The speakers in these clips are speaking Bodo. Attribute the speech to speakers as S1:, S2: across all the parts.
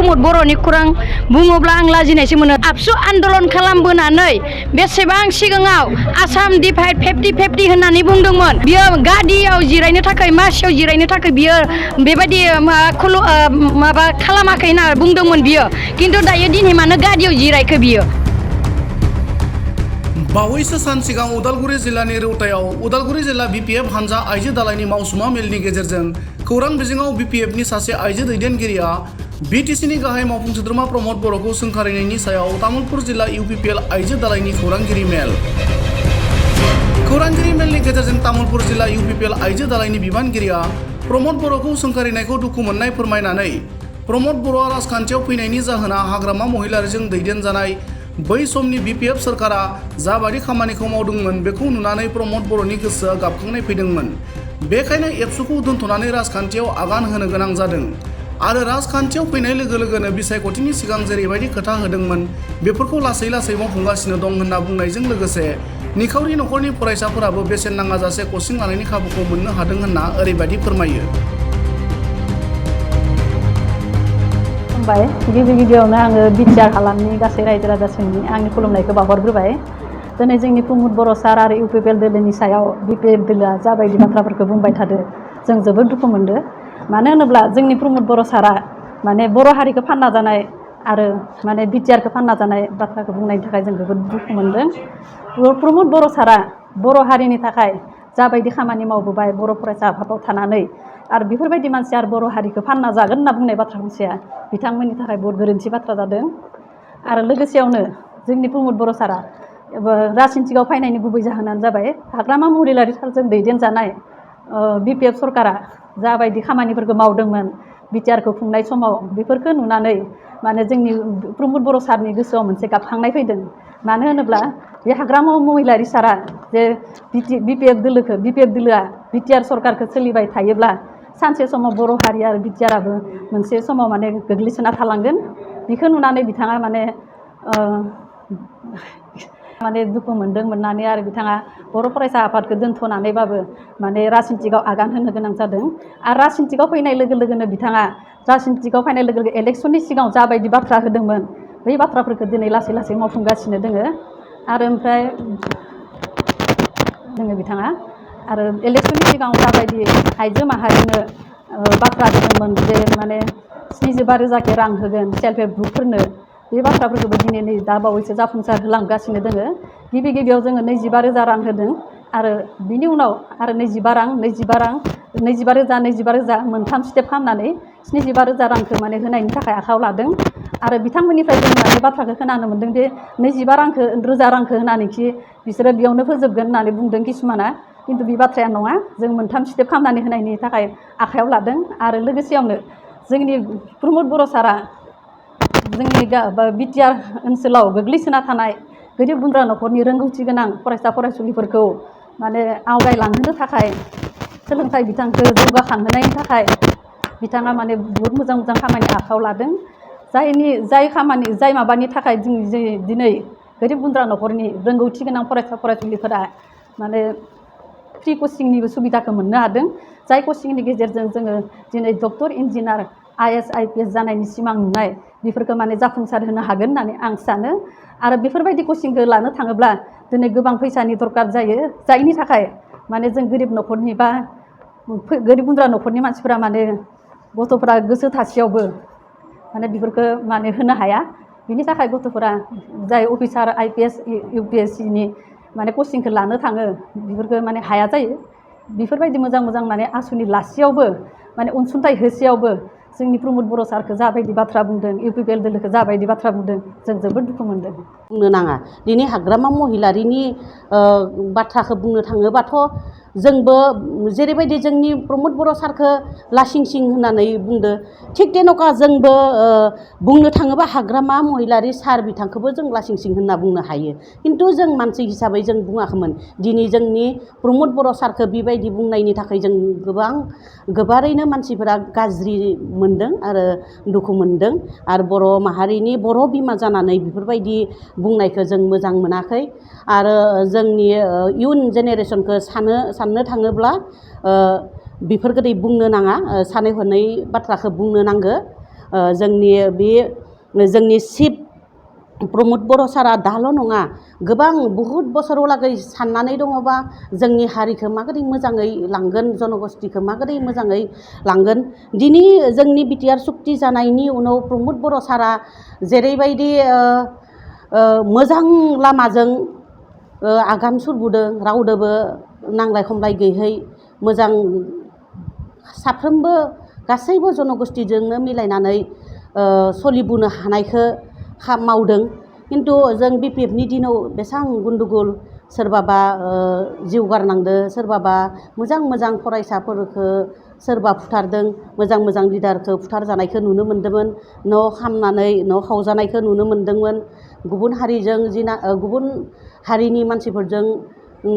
S1: प्रमद बर'नि खौरां बुङोब्ला आं लाजिनायसो मोनो। आबसु आन्दलन खालामबोनानै बेसेबां सिगाङाव आसाम डिभाइड 50-50 होननानै बुंदोंमोन। बियो गादियाव जिरायनो थाखाय मासियाव जिरायनो थाखाय बियो बेबायदि माबा खालामाखै होनना बुंदोंमोन बियो। खिन्थु दायो दिनै मानो गादियाव जिरायखो बियो?
S2: बावैसो सान सिगां उदालगुरि जिल्लानि रौतायाव उदालगुरि जिल्ला BPF हानजा आइजो दालायनि मावसुमा मेलनि गेजेरजों खौरां बिजोङाव BPFनि सासे आइजो दैदेनगिरिया BTCनि गाहाय मावफुं सोद्रोमा प्रमद बर'खौ सोंखारिनायनि सायाव तामुलपुर जिल्ला UPPL आइजो दालायनि खौरांगिरि मेलनि गेजेरजों तामुलपुर जिल्ला UPPL आइजो दालायनि बिबानगिरिया प्रमद बर'खौ सोंखारिनायखौ दुखु मोननाय फोरमायनानै प्रमद बर'आ राजखान्थियाव फैनायनि जाहोना हाग्रामा महिलारिजों दैदेनजानाय बै समनि BPF सोरखारा जाबादि खामानिखौ मावदोंमोन बेखौ नुनानै प्रमद बर'नि गोसोआ गाबखांनाय फैदोंमोन। बेखायनो एबसुखौ दोनथ'नानै राजखान्थियाव आगान होनो गोनां जादों आरो राजखान्थियाव फैनाय लोगो लोगोनो बिसायख'थिनि सिगां जेरैबायदि खोथा होदोंमोन बेफोरखौ लासै लासै मावफुंगासिनो दं होनना बुंनायजों लोगोसे निखावरि नखरनि फरायसाफोराबो बेसेन नाङाजासे कचिं लानायनि खाबुखौ मोननो हादों होनना ओरैबायदि फोरमायो।
S3: गिबियावनो आङो बिटिआर हालामनि गासै रायजो राजाफोरनि आंनि खुलुमनायखौ बावहरग्रोबाय। दिनै जोंनि प्रमद बर' सार आरो UPPL दोलोनि सायाव BPF दोलोआ जाबायदि बाथ्राफोरखौ बुंबाय थादों जों जोबोद दुखु मोनदों। मानो होनोब्ला जोंनि प्रमद बर' सारा माने बर' हारिखौ फानना जानाय आरो माने बिटिआरखौ फानना जानाय बाथ्राखौ बुंनायनि थाखाय जों जोबोद दुखु मोनदों। प्रमद बर' सारा बर' हारिनि थाखाय जाबायदि खामानि मावबोबाय बर' फरायसा आफादाव थानानै आरो बेफोरबायदि मानसिया आरो बर' हारिखौ फानना जागोन होनना बुंनाय बाथ्रा मोनसेया बिथांमोननि थाखाय बहुत गोरोन्थि बाथ्रा जादों। आरो लोगोसेयावनो जोंनि प्रमद बर' सारा राजनितिकआव फैनायनि गुबै जाहोनानो जाबाय हाग्रामा महिलारि सारजों दैदेनजानाय BPF सरकारा जाबायदि खामानिफोरखौ मावदोंमोन बिटिआरखौ खुंनाय समाव बेफोरखौ नुनानै माने जोंनि प्रमद बर' सारनि गोसोआव मोनसे गाबखांनाय फैदों। मानो होनोब्ला बे हाग्रामा महिलारि सारा जे BPF दोलोआ बिटिआर सरकारखौ सोलिबाय थायोब्ला सानसे समाव बर' हारि आरो बिटिआराबो मोनसे समाव माने गोग्लैसोना थालांगोन। बेखौ नुनानै बिथाङा माने दुखु मोननानै आरो बिथाङा बर' फरायसा आफादखौ दोनथ'नानैबाबो माने राजनितिकआव आगान होनो गोनां जादों। आरो राजनितिकआव फैनाय लोगो लोगोनो बिथाङा इलेक्सननि सिगाङाव जाबायदि बाथ्रा होदोंमोन बै बाथ्राफोरखौ दिनै लासै लासै मावफुंगासिनो दोङो। आरो ओमफ्राय बिथाङा आरो इलेक्सननि सिगाङाव जाबायदि आइजो माहारिनो बाथ्रा होदोंमोन जे माने 75,000 रां होगोन सेल्फ हेल्प ग्रुपफोरनो बे बाथ्राफोरखौबो दिनै नै दा बावैसो जाफुंसार होलांगासिनो दोङो। गिबियाव जोङो 25,000 रां होदों आरो बिनि उनाव आरो 25,000 मोनथाम स्टेप खालामनानै 75,000 रांखौ माने होनायनि थाखाय आखायाव लादों। आरो बिथांमोननिफ्राय जों माने बाथ्राखौ खोनानो मोन्दों जे 25,000 रांखौ होनानैखि बिसोरो बेयावनो फोजोबगोन होननानै बुंदों किसुमाना। खिन्थु बे बाथ्राया नङा, जों मोनथाम स्टेप खालामनानै होनायनि थाखाय आखायाव लादों। आरो लोगोसेयावनो जोंनि प्रमद बर' सारा जोंनि बिटिआर ओनसोलाव गोग्लैसोना थानाय गोरिब गुन्द्रा नखरनि रोंगौथि गोनां फरायसा फरायसुलिफोरखौ माने आवगायलांहोनो थाखाय सोलोंथाइ बिथांखौ जौगाखांहोनायनि थाखाय बिथाङा माने बहुत मोजां खामानि आखायाव लादों। जाय माबानि थाखाय जों दिनै गोरिब गुन्द्रा नखरनि रोंगौथि गोनां फरायसा फरायसुलिफोरा माने फ्रि कचिंनिबो सुबिदाखौ मोननो हादों। जाय कचिंनि गेजेरजों जोङो दिनै डक्टर इन्जिनियार IAS IPS जानायनि सिमां नुनाय बेफोरखौ माने जाफुंसार होनो हागोन होननानै आं सानो। आरो बेफोरबायदि कचिंखौ लानो थाङोब्ला दिनै गोबां फैसानि दरकार जायो, जायनि थाखाय माने जों गोरिब नखरनि बा गोरिब गुन्द्रा नखरनि मानसिफोरा माने गथ'फोरा गोसो थासेयावबो माने बेफोरखौ माने होनो हाया। बिनि थाखाय गथ'फोरा जाय अफिसार IPS UPSCनि माने कचिंखौ लानो थाङो बेफोरखौ माने हाया जायो। बेफोरबायदि मोजां माने आसुनि लासेयावबो माने अनसुंथाइ होसेयावबो जोंनि प्रमद बर' सारखौ जाबायदि बाथ्रा बुंदों UPPL दोलोखौ जाबायदि बाथ्रा बुंदों जों जोबोद दुखु मोनदों।
S4: बुंनो नाङा दिनै हाग्रामा महिलारिनि बाथ्राखौ बुंनो थाङोबाथ' जोंबो जेरैबायदि जोंनि प्रमद बर' सारखौ लासिं सिं होननानै बुंदो थिग तेनका जोंबो बुंनो थाङोबा हाग्रामा महिलारि सार बिथांखौबो जों लासिं सिं होनना बुंनो हायो। खिन्थु जों मानसि हिसाबै जों बुङाखैमोन। दिनै जोंनि प्रमद बर' सारखौ बेबायदि बुंनायनि थाखाय जों गोबारैनो मानसिफोरा गाज्रि मोनदों आरो दुखु मोनदों। आरो बर' माहारिनि बर' बिमा जानानै बेफोरबायदि बुंनायखौ जों मोजां मोनाखै। आरो जोंनि इयुन जेनेरेसनखौ साननो थाङोब्ला बेफोरखौ बुंनो नाङा, सानै हनै बाथ्राखौ बुंनो नांगौ। जोंनि चिफ प्रमद बर' सारा दाल' नङा गोबां बहुद बोसोरावलागै साननानै दङबा जोंनि हारिखौ माबोरै मोजाङै लांगोन जनगोष्ठीखौ माबोरै मोजाङै लांगोन दिनै जोंनि बिटिआर सुक्ति जानायनि उनाव प्रमद बर' सारा जेरैबायदि मोजां लामाजों आगान सुरबोदों रावदोबो नांलाय खमलाय गैयै मोजां साफ्रोमबो गासैबो जनगोष्ठीजोंनो मिलायनानै सोलिबोनो हानायखौ मावदों खिन्थु जों बिपिएफनि दिनाव बेसेबां गुन्दुगुल सोरबाबा जिउ गारनांदो सोरबाबा मोजां फरायसाफोरखौ सोरबा फुथारदों मोजां लिडारखौ फुथार जानायखौ नुनो मोन्दोंमोन न' खामनानै न' खावजानायखौ नुनो मोन्दोंमोन गुबुन हारिनि मानसिफोरजों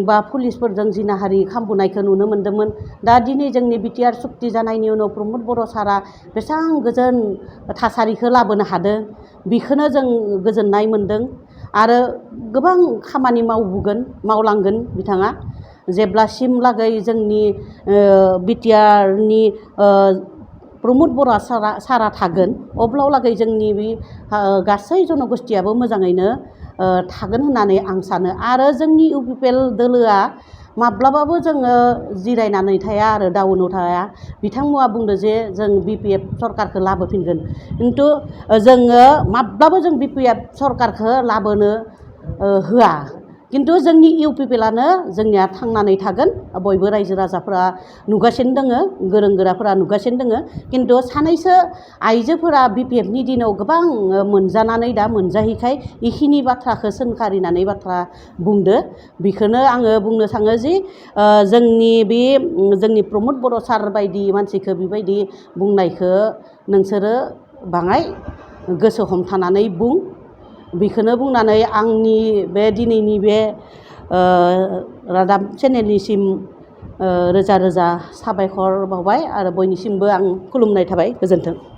S4: बा पुलिसफोरजों जिनाहारि खालामबोनायखौ नुनो मोन्दोंमोन दा दिनै जोंनि बिटिआर सुक्ति जानायनि उनाव प्रमद बर' सारा बेसेबां गोजोन थासारिखौ लाबोनो हादों बेखौनो जों गोजोननाय मोन्दों आरो गोबां खामानि मावलांगोन बिथाङा जेब्लासिमलागै जोंनि बिटिआरनि प्रमद बर' सारा थागोन अब्लालागै जोंनि बे गासै जनगोष्ठीयाबो मोजाङैनो थागोन होननानै आं सानो आरो जोंनि इउपिपिएल दोलोआ माब्लाबाबो जोङो जिरायनानै थाया आरो डाउनाव थाया बिथांमोना बुंदो जे जों बिपिएफ सरकारखौ लाबोफिनगोन खिन्थु जोङो माब्लाबो जों बिपिएफ सरकारखौ लाबोनो होआ खिन्थु जोंनि इउपिपिएलआनो जोंनिया थांनानै थागोन बयबो रायजो राजाफोरा नुगासिनो दङ गोरों गोराफोरा नुगासिनो दङ खिन्थु सानैसो आइजोफोरा बिपिएफनि दिनाव गोबां मोनजानानै दा मोनजायैखाय इखिनि बाथ्राखौ सोंखारिनानै बाथ्रा बुंदो बेखौनो आङो बुंनो सानो जि जोंनि प्रमद बर' सार बायदि मानसिखौ बेबायदि बुंनायखौ नोंसोरो बाङाय गोसो हमथानानै बुं बेखौनो बुंनानै आंनि बे दिनैनि बे रादाब चेनेलनिसिम रोजा रोजा साबायखर बावबाय आरो बयनिसिमबो आं खुलुमनाय थाबाय गोजोन्थों।